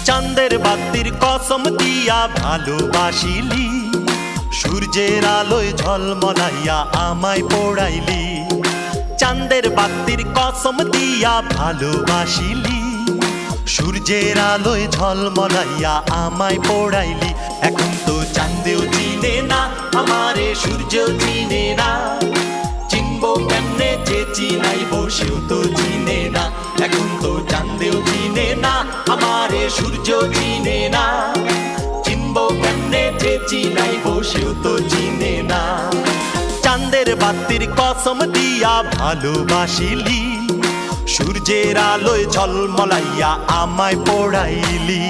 চাঁদের বাতির কসম দিয়া ভালোবাসিলি, সূর্যের আলোয় ঝলমলাইয়া আমায় পোড়াইলি। চাঁদের বাতির কসম দিয়া ভালোবাসিলি, সূর্যের আলোয় ঝলমলাইয়া আমায় পোড়াইলি। এখন তো চাঁদেও চিনে না আমারে, সূর্যও চিনে না, চিনবো কেমনে যে চিনাইবো সেও তো চিনে না। এখন তো চাঁদেও চিনে না আমারে, সূর্যও চিনে না, চিনবো কেমনে যে চিনাইবো সেও তো চিনে না। চাঁদের বাতির কসম দিয়া ভালোবাসিলি, সূর্যের আলোয় ঝলমলাইয়া আমায় পোড়াইলি।